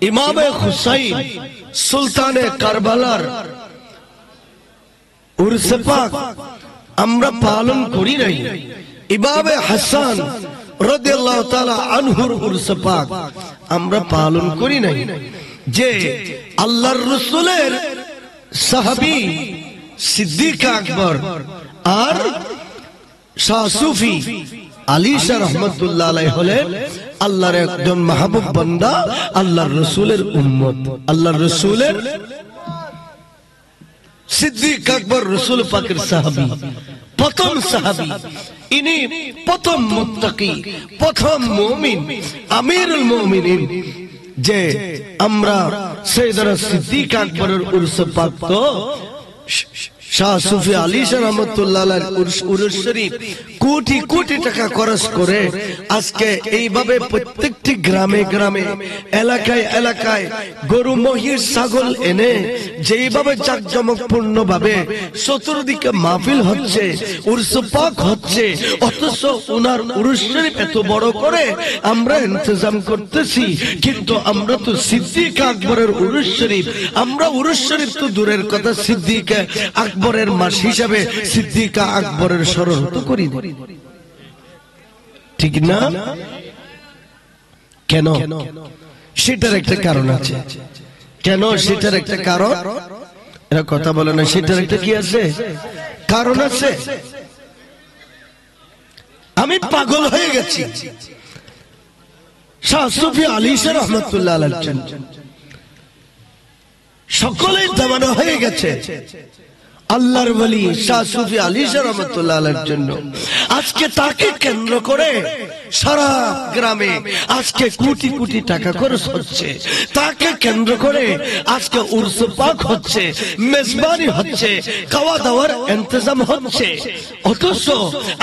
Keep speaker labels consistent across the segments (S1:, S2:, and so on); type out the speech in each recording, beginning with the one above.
S1: ইমামে হুসাইন সুলতানে কারবালার উরসে পাক আমরা পালন করি নাই। ইমামে হাসান রাদিয়াল্লাহু তাআলা আনহুর উরসে পাক আমরা পালন করি নাই। যে আল্লাহর রাসূলের সাহাবী সিদ্দিক আকবর আর শাহ সুফি আলী শাহ রহমতুল্লাহ আলাইহি হলেন আল্লাহর একজন মাহবুব বান্দা, আল্লাহর রাসূলের উম্মত, আল্লাহর রাসূলের সিদ্দিক আকবর রাসূল পাকের সাহাবী, প্রথম সাহাবী। ইনি প্রথম মুত্তাকি, প্রথম মুমিন, আমিরুল মুমিনিন। যে আমরা সাইয়েদনা সিদ্দিক আকবরের উরস পাক তো শাহ সুফি আলী শাহ রহমতুল্লাহ আলাইহির উরস শরীফ কোটি কোটি টাকা খরচ করে আজকে এইভাবে প্রত্যেকটি গ্রামে গ্রামে এলাকায় এলাকায় গরু মহিষ ছাগল এনে যেইভাবে জাঁকজমকপূর্ণ ভাবে চতুর্দিকে মাহফিল হচ্ছে, উরস পাক হচ্ছে, অথচ ওনার উরস শরীফ এত বড় করে আমরা ইন্তজাম করতেছি। কিন্তু আমরা তো সিদ্দিক আকবরের উরস শরীফ, আমরা উরস শরীফ তো দূরের কথা, সিদ্দিক আকবরের মাস হিসাবে সিদ্দিকা আকবরের স্মরণ তো করি না, ঠিক না? কেন? সেটার একটা কারণ আছে। কেন? সেটার একটা কারণ, এরা কথা বলে না। সেটার একটা কি আছে? কারণ আছে। আমি পাগল হয়ে গেছি শাহ সুফি আলী শাহ রহমতুল্লাহ আলাইহি, সকলেই জামানা হয়ে গেছে আল্লাহর ওলি শাহ সুফি আলী শাহ রহমতুল্লাহ আলাইহির জন্য। আজকে তাকে কেন্দ্র করে সারা গ্রামে আজকে কোটি কোটি টাকা খরচ হচ্ছে, তাকে কেন্দ্র করে আজকে উরস পাক হচ্ছে, মেজবানি হচ্ছে, খাওয়া দাওয়ার ইন্তজাম হচ্ছে। অথচ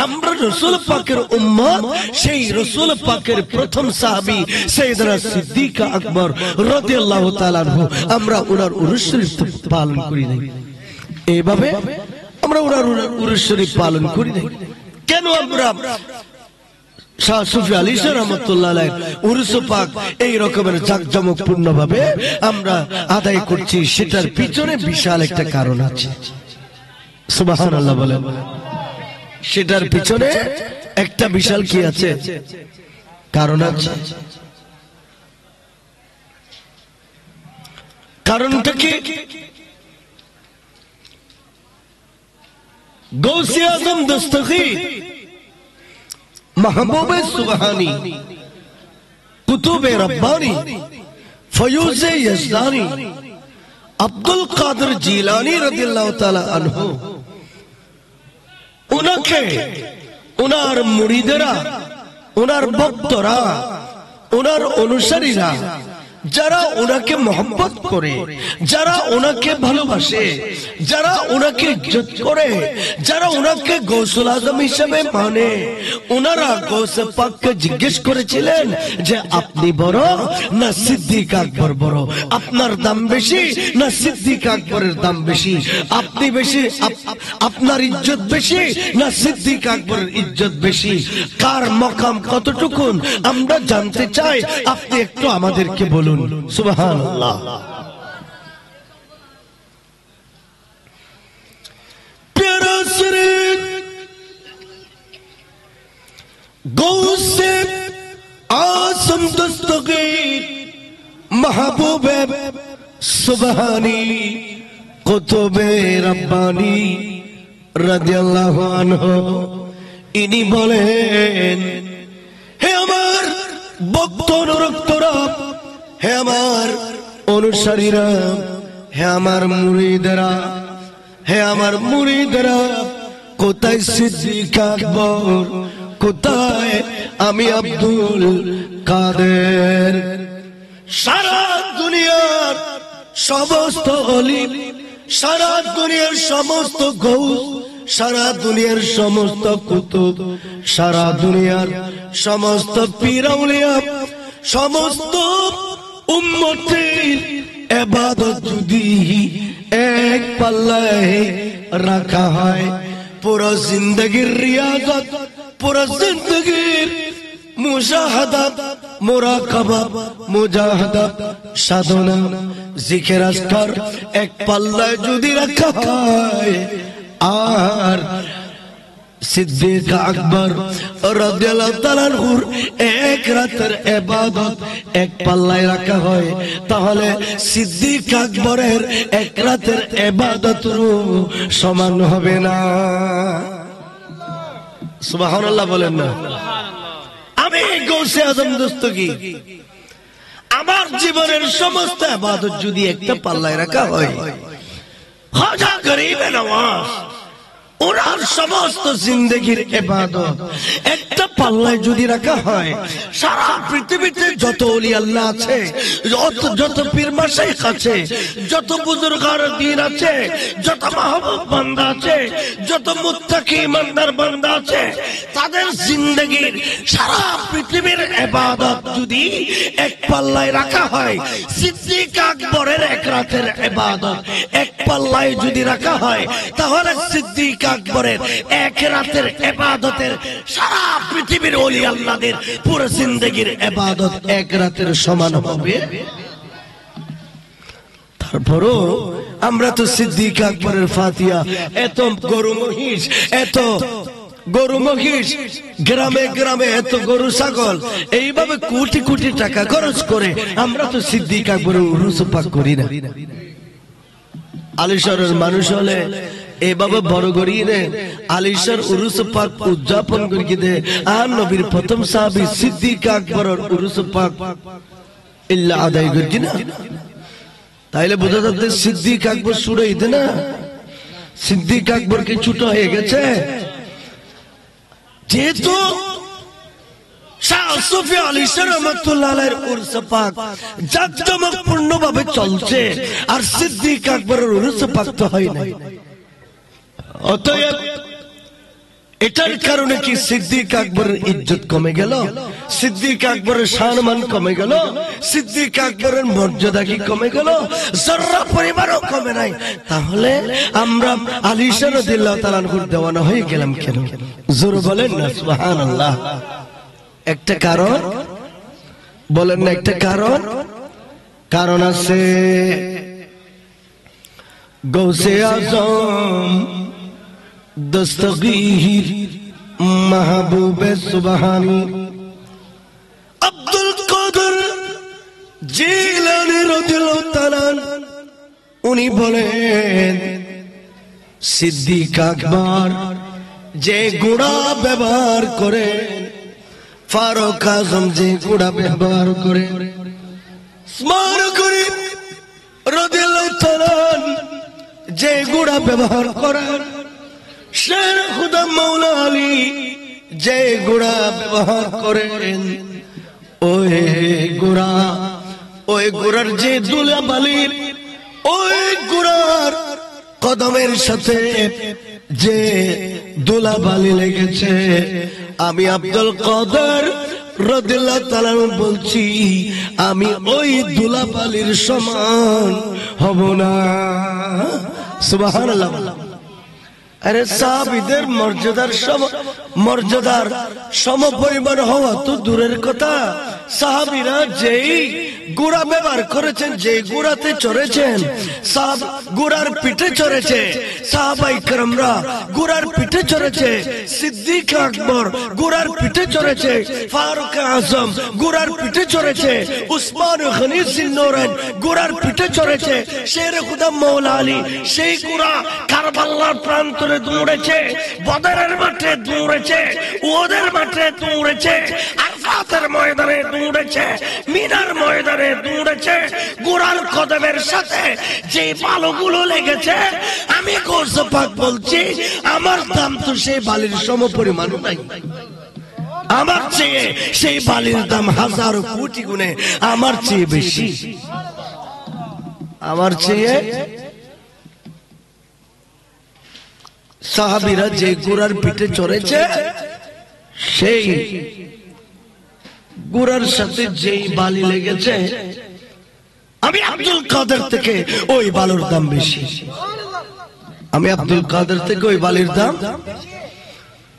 S1: আমরা রাসূল পাকের উম্মত, সেই রাসূল পাকের প্রথম সাহাবী সাইয়েদনা সিদ্দিক আকবর রাদিয়াল্লাহু তাআলা আনহু, আমরা ওনার উরস শরীফ পালন করি নাই। এইভাবে আমরা ওনার উরস শরীফ পালন করি নাই। কেন আমরা শাহ সুফি আলী শাহ রহমতুল্লাহ আলাইহির উরস পাক এই রকমের জাঁকজমকপূর্ণ ভাবে আমরা আদায় করছি? সেটার পিছনে বিশাল একটা কারণ আছে। সুবহানাল্লাহ বলেন। সেটার পিছনে একটা বিশাল কি আছে? কারণ আছে। কারণটা কি? গৌসে আজম দস্তগীর, মাহবুবে সুবহানী, কুতুবে রব্বানী, ফয়ুজে ইয়াজদানী, আব্দুল কাদের জিলানী রাদিয়াল্লাহু তাআলা আনহু, উনাকে ওনার মুরিদেরা, ওনার ভক্তরা, ওনার অনুসারীরা, যারা ওনাকে মহব্বত করে, যারা ওনাকে ভালোবাসে, যারা ওনাকে ইজ্জত করে, যারা ওনাকে গৌসুল আজম হিসেবে মানে, ওনারা গৌসে পাককে জিজ্ঞেস করেছিলেন যে আপনি বড় না সিদ্দিক আকবর বড়? আপনার দাম বেশি না সিদ্দিক আকবরের দাম বেশি? আপনি বেশি, আপনার ইজ্জত বেশি না সিদ্দিক আকবরের ইজ্জত বেশি? কার মকাম কতটুকুন আমরা জানতে চাই, আপনি একটু আমাদেরকে বলুন। সুবহানাল্লাহ। প্যারা শরীফ গৌসে আজম দস্তগীর, মাহবুবে সুবহানী, কুতুবে রব্বানী রাদিয়াল্লাহু আনহু, ইনি বলেন, হে আমার ভক্ত অনুরক্তরা, হে আমার অনুসারীরা, হে আমার মুরিদেরা, হে আমার মুরিদেরা, কোথায় সিদ্দিক আকবর, কোথায় আমি আব্দুল কাদের? সারা দুনিয়ার সমস্ত ওলি, সারা দুনিয়ার সমস্ত গৌস, সারা দুনিয়ার সমস্ত কুতুব, সারা দুনিয়ার সমস্ত পীর আউলিয়া, সমস্ত উম্মতের ইবাদত যদি এক পাল্লায় রাখা হয়, পুরো জিন্দগির রিয়াজত, পুরো জিন্দগির মুশাহাদাত, মুরাকাবা, মুজাহাদা, সাধনা, জিকির আজকার এক পাল্লায় যদি রাখা হয়, আর সিদ্দিক আকবর রাদিয়াল্লাহু তাআলা আনহুর এক রাতের ইবাদত এক পাল্লায় রাখা হয়, তাহলে সিদ্দিক আকবরের এক রাতের ইবাদতেরও সমান হবে না। সুবহানাল্লাহ বলেন না? আমি গৌসে আজম দস্তগীর, আমার জীবনের সমস্ত ইবাদত যদি একটা পাল্লায় রাখা হয়, খাজা গরিবে নওয়াজ ওনার সমস্ত জিন্দেগির ইবাদত একটা পাল্লায় যদি রাখা হয়, সারা পৃথিবীতে যত ওলি আল্লাহ আছে, যত পীর মাশাইখ আছে, যত বুজুর্গার দ্বীন আছে, যত মাহবুব বান্দা আছে, যত মুত্তাকি ইমানদার বান্দা আছে, তাদের জিন্দেগির সারা পৃথিবীর ইবাদত যদি এক পাল্লায় রাখা হয়, সিদ্দিক আকবরের এক রাতের ইবাদত এক পাল্লায় যদি রাখা হয়, তাহলে সিদ্দিক আকবরের এক রাতের ইবাদতের সারা পৃথিবীর ওলি আল্লাহদের পুরো জিন্দেগির ইবাদত এক রাতের সমান হবে। তারপরও আমরা তো সিদ্দিক আকবরের ফাতিহা, এত গরু মহিষ, এত গরু মহিষ, গ্রামে গ্রামে এত গরু ছাগল, এইভাবে কোটি কোটি টাকা খরচ করে আমরা তো সিদ্দিক আকবরের উরুস পাক করি না। আলিশরের মানুষ হলে এভাবে বড় গড়িয়ে আলিশার উরুস পাক উদযাপন করিয়ে আর নবীর প্রথম সাহাবী সিদ্দিক আকবরের উরুস পাক ইল্লা আদায় করি না, তাইলে বোঝা যাচ্ছে সিদ্দিক আকবর সুরাই দে না, সিদ্দিক আকবর কি ছোট হয়ে গেছে? যেহেতু শাহ সুফি আলিশা রাহমাতুল্লাহ আলাইহির উরুস পাক জাঁকজমকপূর্ণ ভাবে চলছে, আর সিদ্দিক আকবরের উরুস পাক তো হয় না। অতএব এটার কারণে কি সিদ্দিক আকবরের ইজ্জত কমে গেল? সিদ্দিক আকবরের সম্মান কমে গেল? সিদ্দিক আকবরের মর্যাদা কি কমে গেল? জর্রা পরিমাণও কমে নাই। তাহলে আমরা আলিশা রাদিয়াল্লাহু তাআলা আনহুর দেওয়ানা হয়ে গেলাম কেন? জোর বলেন না সুবহানাল্লাহ। একটা কারণ বলেন না, একটা কারণ আছে। গৌসে আজম দস্তগীর মাহবুবে সুবহানী আব্দুল কাদের জিলানী রাদিয়াল্লাহু তাআলা উনি বলেন, সিদ্দিক আকবর যে গুণা ব্যবহার করে, ফারুক আজম যে গুণা ব্যবহার করে, উসমান গনি রাদিয়াল্লাহু তাআলা যে গুণা ব্যবহার করে, শের খুদা মাওলা আলী যে গুণা ব্যবহার করেন, ওই গুড়ার যে দুলা বালির, ওই গুড়ার কদমের সাথে যে দুলা বালি লেগেছে, আমি আব্দুল কাদের রাদিয়াল্লাহু তাআলা বলছি, আমি ওই দুলা বালির সমান হব না। সুবহানাল্লাহ। আরে সাহাবীদের মর্যাদার সমপরিমাণ হওয়া তো দূরের কথা, সাহাবীরা যেই ঘোড়া ব্যবহার করেছেন, যে ঘোড়াতে চড়েছেন, ঘোড়ার পিঠে চড়েছে, সাহাবায়ে কেরামরা ঘোড়ার পিঠে চড়েছে, সিদ্দিক আকবর ঘোড়ার পিঠে চড়েছে, ফারুক আজম ঘোড়ার পিঠে চড়েছে, উসমান গনি জিন্নৌরাইন ঘোড়ার পিঠে চড়েছে, শের খুদা মাওলা আলী সেই ঘোড়া কারবালার প্রান্তরে দৌড়েছে, বদরের মাঠে দৌড়েছে, উহুদের মাঠে দৌড়েছে, আরাফাতের ময়দানে দৌড়েছে, মিনার ময়দানে দৌড়েছে। ঘোড়ার কদমের সাথে যে বালুগুলো লেগেছে, আমি গৌসে পাক বলছি, আমার দাম তো সেই বালির সমপরিমাণ নাই। আমার চেয়ে সেই বালির দাম হাজার কোটি গুণে আমার চেয়ে বেশি। আমার চেয়ে সাহাবীরা যে ঘোড়ার পিঠে চড়েছে, সেই ঘোড়ার সাথে যেই বালি লেগেছে, আমি আব্দুল কাদের থেকে ওই বালুর দাম বেশি। আমি আব্দুল কাদের থেকে ওই বালির দাম।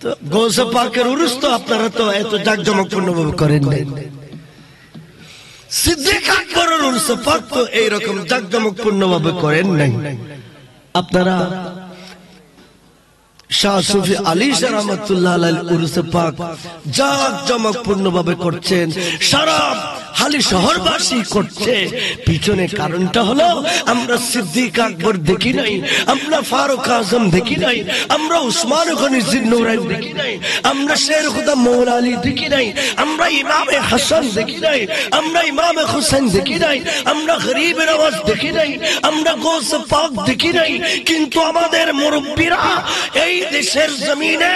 S1: তো গৌসে পাকের উরুস তো আপনারা তো এত জাঁকজমকপূর্ণ ভাবে করেন নাই। সিদ্দিক আকবরের উরসে পাক তো এইরকম জাঁকজমকপূর্ণ ভাবে করেন নাই। আপনারা শাহ সুফি আলী শাহ রহমাতুল্লাহ আলাইহির উরসে পাক জাঁকজমকপূর্ণ ভাবে করছেন, সারা হালি শহরবাসী করছে। পিছনে কারণটা হলো আমরা সিদ্দিক আকবর দেখি নাই, আমরা ফারুক আজম দেখি নাই, আমরা উসমান গনি জিন্নুরাইন দেখি নাই, আমরা শের খুদা মৌলা আলী দেখি নাই, আমরা ইমামে হাসান দেখি নাই, আমরা ইমামে হুসেন দেখি নাই, আমরা গরিব নওয়াজ দেখি নাই, আমরা গৌসে পাক দেখি নাই। কিন্তু আমাদের মুরব্বীরা এই দেশের জমিনে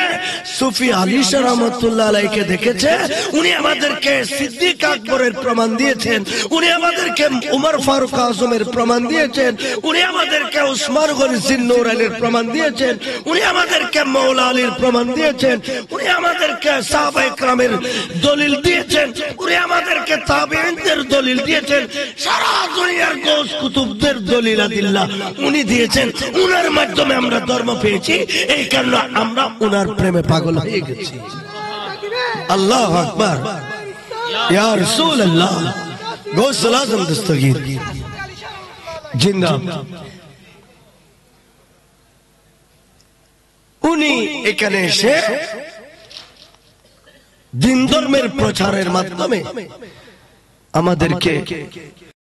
S1: সুফি আলী শাহ রহমাতুল্লাহ আলাইহিকে দেখেছে। উনি আমাদেরকে সিদ্দিক আকবরের প্রমাণ দিয়েছেন, উনি আমাদেরকে উমর ফারুক আজমের প্রমাণ দিয়েছেন, উনি আমাদেরকে উসমান গনি জিন্নুরাইনের প্রমাণ দিয়েছেন, উনি আমাদেরকে মৌলা আলীর প্রমাণ দিয়েছেন, উনি আমাদেরকে সাহাবায়ে কেরামের দলিল দিয়েছেন, উনি আমাদেরকে তাবেঈনদের দলিল দিয়েছেন, সারা দুনিয়ার গৌস কুতুবদের দলিল আদিল্লাহ উনি দিয়েছেন। উনার মাধ্যমে আমরা ধর্ম পেয়েছি, এই কারণে আমরা উনার প্রেমে পাগল হয়ে গেছি। আল্লাহু আকবার, ইয়া রাসূলুল্লাহ, গৌসুল আজম দস্তগীর জিন্দা। উনি এখানে এসে দিন ধর্মের প্রচারের মাধ্যমে আমাদেরকে